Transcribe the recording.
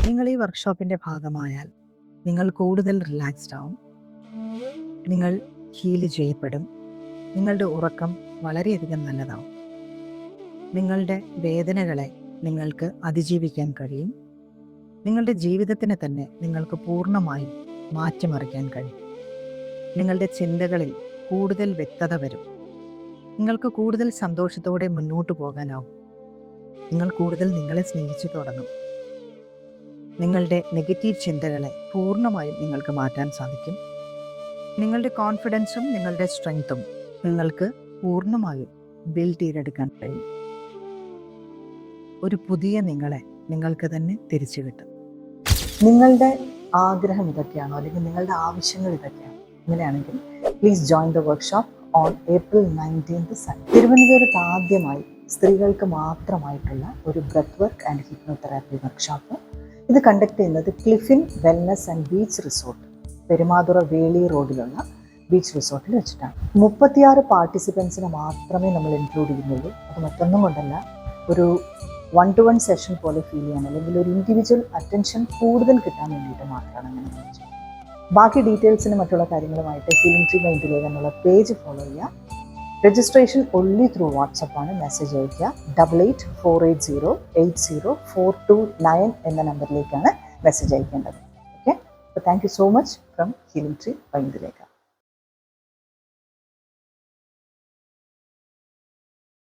നിങ്ങൾ ഈ വർക്ക്ഷോപ്പിൻ്റെ ഭാഗമായാൽ നിങ്ങൾ കൂടുതൽ റിലാക്സ്ഡ് ആവും, നിങ്ങൾ ഹീല് ചെയ്യപ്പെടും, നിങ്ങളുടെ ഉറക്കം വളരെയധികം നല്ലതാവും, നിങ്ങളുടെ വേദനകളെ നിങ്ങൾക്ക് അതിജീവിക്കാൻ കഴിയും, നിങ്ങളുടെ ജീവിതത്തിന് തന്നെ നിങ്ങൾക്ക് പൂർണ്ണമായും മാറ്റിമറിക്കാൻ കഴിയും. നിങ്ങളുടെ ചിന്തകളിൽ കൂടുതൽ വ്യക്തത വരും, നിങ്ങൾക്ക് കൂടുതൽ സന്തോഷത്തോടെ മുന്നോട്ട് പോകാനാവും, നിങ്ങൾ കൂടുതൽ നിങ്ങളെ സ്നേഹിച്ചു തുടങ്ങും. നിങ്ങളുടെ നെഗറ്റീവ് ചിന്തകളെ പൂർണ്ണമായും നിങ്ങൾക്ക് മാറ്റാൻ സാധിക്കും. നിങ്ങളുടെ കോൺഫിഡൻസും നിങ്ങളുടെ സ്ട്രെങ്ത്തും നിങ്ങൾക്ക് പൂർണ്ണമായും ബിൽഡ് ചെയ്തെടുക്കാൻ കഴിയും. ഒരു പുതിയ നിങ്ങളെ നിങ്ങൾക്ക് തന്നെ തിരിച്ചു കിട്ടും. നിങ്ങളുടെ ആഗ്രഹം ഇതൊക്കെയാണോ, അല്ലെങ്കിൽ നിങ്ങളുടെ ആവശ്യങ്ങൾ ഇതൊക്കെയാണോ? ഇങ്ങനെയാണെങ്കിൽ please join the workshop on April 19th തിരുവനന്തപുരത്ത് ആദ്യമായി സ്ത്രീകൾക്ക് മാത്രമായിട്ടുള്ള ഒരു breath work and hypnotherapy workshop. ഇത് കണ്ടക്ട് ചെയ്യുന്നത് Cliffin wellness and beach resort, Perumathura Veli റോഡിലുള്ള ബീച്ച് റിസോർട്ടിൽ വെച്ചിട്ടാണ്. 36 പാർട്ടിസിപ്പൻസിനെ മാത്രമേ നമ്മൾ ഇൻക്ലൂഡ് ചെയ്യുന്നുള്ളൂ. അത് മറ്റൊന്നും കൊണ്ടല്ല, ഒരു 1-to-1 സെഷൻ പോലെ ഫീൽ ചെയ്യാൻ, അല്ലെങ്കിൽ ഒരു ഇൻഡിവിജ്വൽ അറ്റൻഷൻ കൂടുതൽ കിട്ടാൻ വേണ്ടിയിട്ട് മാത്രമാണ് അങ്ങനെ വെച്ചത്. ബാക്കി ഡീറ്റെയിൽസിന് മറ്റുള്ള കാര്യങ്ങളുമായിട്ട് ഹീലിംഗ് ട്രീ ബൈ ഇന്ദുലേഖ എന്നുള്ള പേജ് ഫോളോ ചെയ്യുക. രജിസ്ട്രേഷൻ ഒൺലി ത്രൂ വാട്സപ്പാണ്. മെസ്സേജ് അയയ്ക്കുക. 8848080429 എന്ന നമ്പറിലേക്കാണ് മെസ്സേജ് അയക്കേണ്ടത്. ഓക്കെ, അപ്പോൾ thank you so much from healing tree by Indulekha.